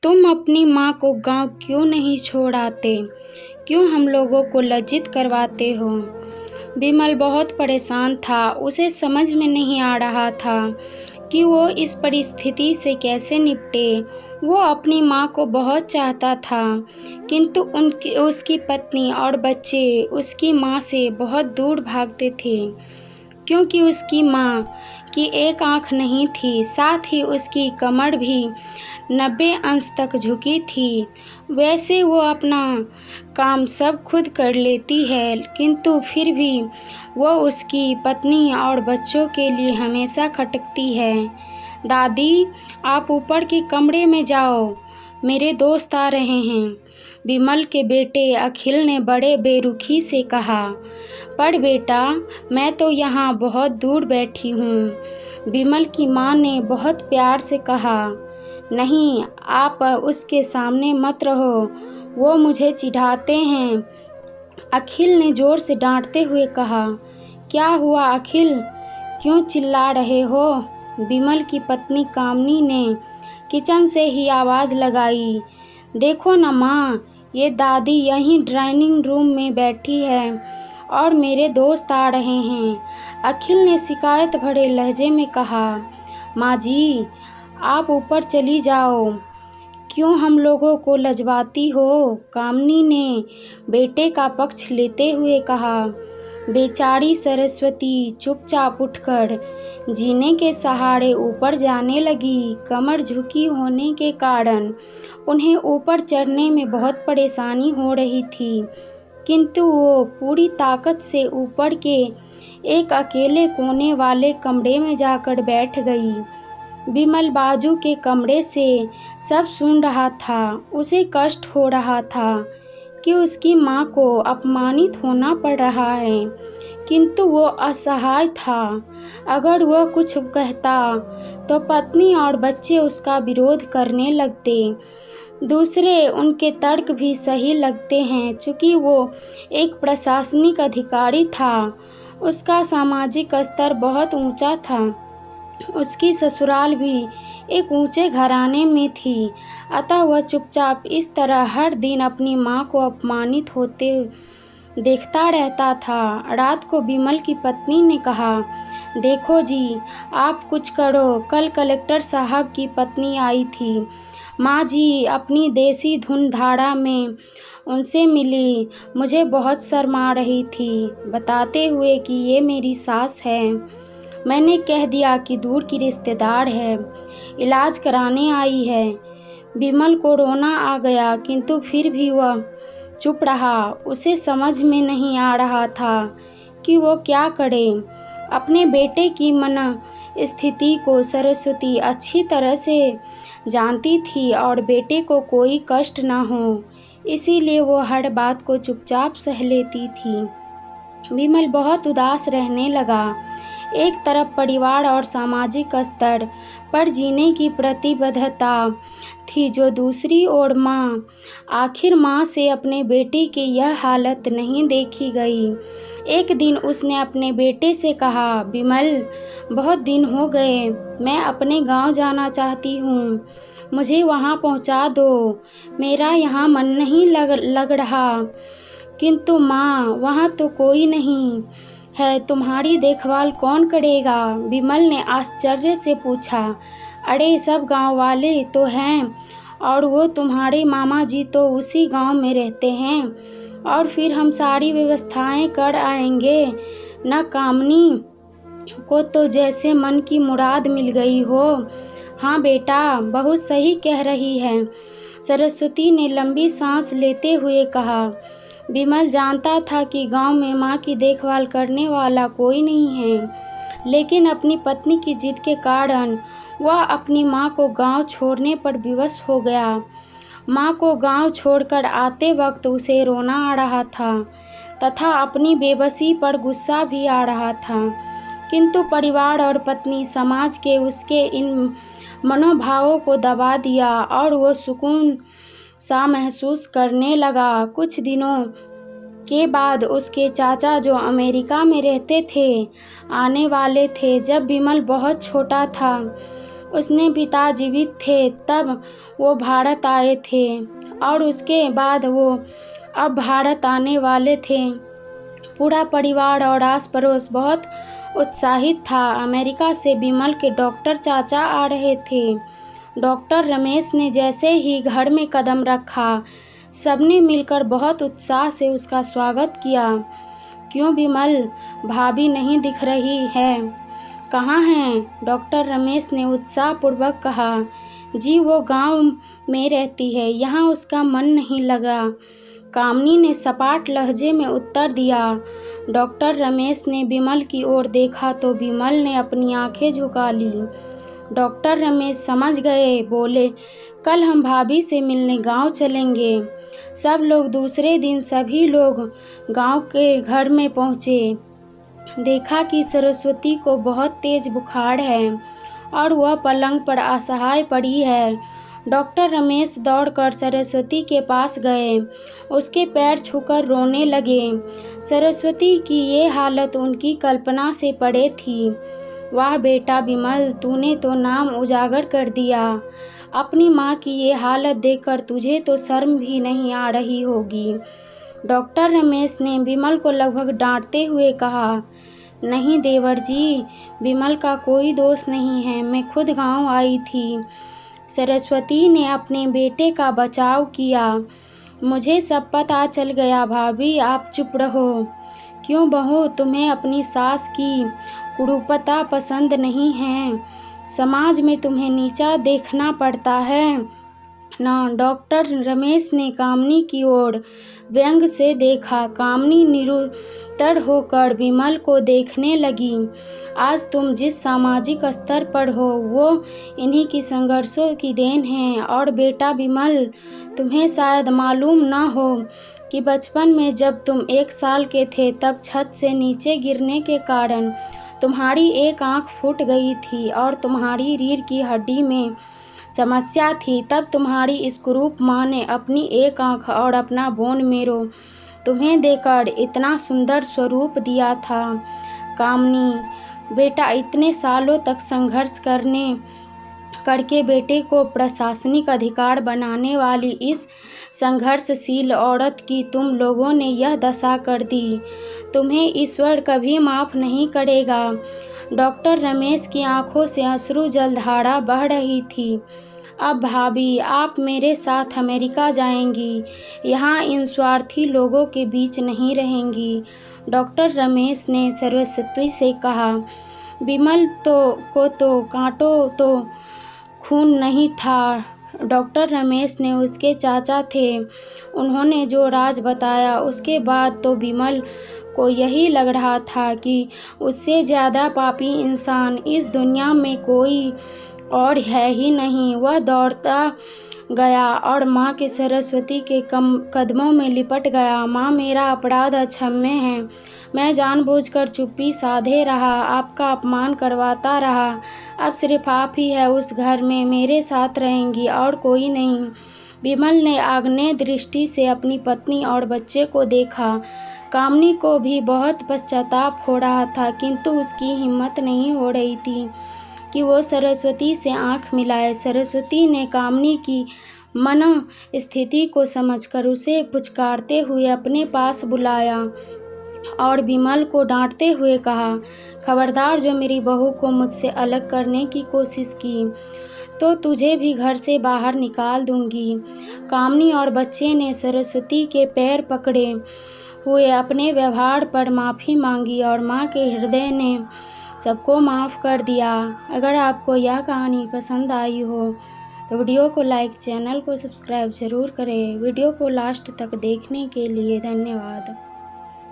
तुम अपनी माँ को गाँव क्यों नहीं छोड़ आते? क्यों हम लोगों को लज्जित करवाते हो? बिमल बहुत परेशान था। उसे समझ में नहीं आ रहा था कि वो इस परिस्थिति से कैसे निपटे। वो अपनी माँ को बहुत चाहता था, किंतु उसकी पत्नी और बच्चे उसकी माँ से बहुत दूर भागते थे, क्योंकि उसकी माँ की एक आँख नहीं थी, साथ ही उसकी कमर भी 90 अंश तक झुकी थी। वैसे वो अपना काम सब खुद कर लेती है, किंतु फिर भी वो उसकी पत्नी और बच्चों के लिए हमेशा खटकती है। दादी, आप ऊपर के कमरे में जाओ, मेरे दोस्त आ रहे हैं, बिमल के बेटे अखिल ने बड़े बेरुखी से कहा। पर बेटा, मैं तो यहाँ बहुत दूर बैठी हूँ, बिमल की माँ ने बहुत प्यार से कहा। नहीं, आप उसके सामने मत रहो, वो मुझे चिढ़ाते हैं, अखिल ने जोर से डांटते हुए कहा। क्या हुआ अखिल, क्यों चिल्ला रहे हो? बिमल की पत्नी कामनी ने किचन से ही आवाज़ लगाई। देखो ना माँ, ये दादी यहीं ड्राइनिंग रूम में बैठी है और मेरे दोस्त आ रहे हैं, अखिल ने शिकायत भरे लहजे में कहा। माँ जी, आप ऊपर चली जाओ, क्यों हम लोगों को लजवाती हो? कामनी ने बेटे का पक्ष लेते हुए कहा। बेचारी सरस्वती चुपचाप उठकर जीने के सहारे ऊपर जाने लगी। कमर झुकी होने के कारण उन्हें ऊपर चढ़ने में बहुत परेशानी हो रही थी, किंतु वो पूरी ताकत से ऊपर के एक अकेले कोने वाले कमरे में जाकर बैठ गई। बिमल बाजू के कमरे से सब सुन रहा था। उसे कष्ट हो रहा था कि उसकी माँ को अपमानित होना पड़ रहा है, किंतु वो असहाय था। अगर वह कुछ कहता तो पत्नी और बच्चे उसका विरोध करने लगते। दूसरे उनके तर्क भी सही लगते हैं, चूँकि वो एक प्रशासनिक अधिकारी था। उसका सामाजिक स्तर बहुत ऊंचा था। उसकी ससुराल भी एक ऊंचे घराने में थी, अतः वह चुपचाप इस तरह हर दिन अपनी माँ को अपमानित होते देखता रहता था। रात को बिमल की पत्नी ने कहा, देखो जी, आप कुछ करो। कल कलेक्टर साहब की पत्नी आई थी, माँ जी अपनी देसी धुन धाड़ा में उनसे मिली, मुझे बहुत शर्म आ रही थी, बताते हुए कि ये मेरी सास है। मैंने कह दिया कि दूर की रिश्तेदार है, इलाज कराने आई है। बिमल को रोना आ गया, किंतु फिर भी वह चुप रहा। उसे समझ में नहीं आ रहा था कि वो क्या करे। अपने बेटे की मन स्थिति को सरस्वती अच्छी तरह से जानती थी और बेटे को कोई कष्ट न हो, इसीलिए वो हर बात को चुपचाप सह लेती थी। बिमल बहुत उदास रहने लगा। एक तरफ परिवार और सामाजिक स्तर पर जीने की प्रतिबद्धता थी, जो दूसरी ओर माँ। आखिर माँ से अपने बेटे की यह हालत नहीं देखी गई। एक दिन उसने अपने बेटे से कहा, बिमल, बहुत दिन हो गए, मैं अपने गांव जाना चाहती हूँ, मुझे वहाँ पहुँचा दो, मेरा यहाँ मन नहीं लग रहा। किंतु माँ, वहाँ तो कोई नहीं है, तुम्हारी देखभाल कौन करेगा? बिमल ने आश्चर्य से पूछा। अरे, सब गांव वाले तो हैं, और वो तुम्हारे मामा जी तो उसी गांव में रहते हैं, और फिर हम सारी व्यवस्थाएं कर आएंगे न। कामनी को तो जैसे मन की मुराद मिल गई हो। हाँ बेटा, बहुत सही कह रही है, सरस्वती ने लंबी सांस लेते हुए कहा। बिमल जानता था कि गांव में माँ की देखभाल करने वाला कोई नहीं है, लेकिन अपनी पत्नी की जिद के कारण वह अपनी माँ को गांव छोड़ने पर विवश हो गया। माँ को गांव छोड़कर आते वक्त उसे रोना आ रहा था तथा अपनी बेबसी पर गुस्सा भी आ रहा था, किंतु परिवार और पत्नी समाज के उसके इन मनोभावों को दबा दिया और वो सुकून सा महसूस करने लगा। कुछ दिनों के बाद उसके चाचा, जो अमेरिका में रहते थे, आने वाले थे। जब बिमल बहुत छोटा था उसने पिता जीवित थे तब वो भारत आए थे और उसके बाद वो अब भारत आने वाले थे। पूरा परिवार और आस पड़ोस बहुत उत्साहित था। अमेरिका से विमल के डॉक्टर चाचा आ रहे थे। डॉक्टर रमेश ने जैसे ही घर में कदम रखा, सबने मिलकर बहुत उत्साह से उसका स्वागत किया। क्यों विमल, भाभी नहीं दिख रही है, कहाँ हैं? डॉक्टर रमेश ने उत्साहपूर्वक कहा। जी वो गांव में रहती है, यहाँ उसका मन नहीं लगा, कामनी ने सपाट लहजे में उत्तर दिया। डॉक्टर रमेश ने विमल की ओर देखा तो विमल ने अपनी आंखें झुका ली। डॉक्टर रमेश समझ गए, बोले, कल हम भाभी से मिलने गांव चलेंगे। सब लोग दूसरे दिन सभी लोग गांव के घर में पहुँचे। देखा कि सरस्वती को बहुत तेज बुखार है और वह पलंग पर असहाय पड़ी है। डॉक्टर रमेश दौड़कर सरस्वती के पास गए, उसके पैर छूकर रोने लगे। सरस्वती की ये हालत उनकी कल्पना से परे थी। वाह बेटा विमल, तूने तो नाम उजागर कर दिया। अपनी माँ की ये हालत देखकर तुझे तो शर्म भी नहीं आ रही होगी। डॉक्टर रमेश ने विमल को लगभग डांटते हुए कहा। नहीं देवर जी, विमल का कोई दोष नहीं है, मैं खुद गांव आई थी। सरस्वती ने अपने बेटे का बचाव किया। मुझे सब पता चल गया भाभी, आप चुप रहो। क्यों बहू, तुम्हें अपनी सास की कुरूपता पसंद नहीं है? समाज में तुम्हें नीचा देखना पड़ता है ना? डॉक्टर रमेश ने कामनी की ओर व्यंग से देखा। कामनी निरुत्तर होकर विमल को देखने लगी। आज तुम जिस सामाजिक स्तर पर हो वो इन्हीं की संघर्षों की देन है। और बेटा विमल, तुम्हें शायद मालूम न हो कि बचपन में जब तुम 1 साल के थे तब छत से नीचे गिरने के कारण तुम्हारी एक आंख फूट गई थी और तुम्हारी रीढ़ की हड्डी में समस्या थी। तब तुम्हारी इस कुरूप माँ ने अपनी एक आंख और अपना बोन मेरो तुम्हें देकर इतना सुंदर स्वरूप दिया था। कामनी बेटा, इतने सालों तक संघर्ष करके बेटे को प्रशासनिक अधिकार बनाने वाली इस संघर्षशील औरत की तुम लोगों ने यह दशा कर दी। तुम्हें ईश्वर कभी माफ़ नहीं करेगा। डॉक्टर रमेश की आंखों से अश्रु जलधारा बह रही थी। अब भाभी, आप मेरे साथ अमेरिका जाएंगी, यहाँ इन स्वार्थी लोगों के बीच नहीं रहेंगी। डॉक्टर रमेश ने सरस्वती से कहा। विमल को तो कांटों तो खून नहीं था। डॉक्टर रमेश ने उसके चाचा थे, उन्होंने जो राज बताया उसके बाद तो विमल को यही लग रहा था कि उससे ज़्यादा पापी इंसान इस दुनिया में कोई और है ही नहीं। वह दौड़ता गया और माँ के सरस्वती के कदमों में लिपट गया। माँ, मेरा अपराध अक्षम्य है, मैं जानबूझकर चुप्पी साधे रहा, आपका अपमान करवाता रहा। अब सिर्फ आप ही है उस घर में, मेरे साथ रहेंगी और कोई नहीं। विमल ने आग्नेय दृष्टि से अपनी पत्नी और बच्चे को देखा। कामनी को भी बहुत पश्चाताप हो रहा था, किंतु उसकी हिम्मत नहीं हो रही थी कि वो सरस्वती से आंख मिलाए। सरस्वती ने कामनी की मन स्थिति को समझकर उसे पुचकारते हुए अपने पास बुलाया और विमल को डांटते हुए कहा, खबरदार, जो मेरी बहू को मुझसे अलग करने की कोशिश की तो तुझे भी घर से बाहर निकाल दूंगी। कामनी और बच्चे ने सरस्वती के पैर पकड़े हुए अपने व्यवहार पर माफ़ी मांगी और माँ के हृदय ने सबको माफ़ कर दिया। अगर आपको यह कहानी पसंद आई हो तो वीडियो को लाइक, चैनल को सब्सक्राइब ज़रूर करें। वीडियो को लास्ट तक देखने के लिए धन्यवाद।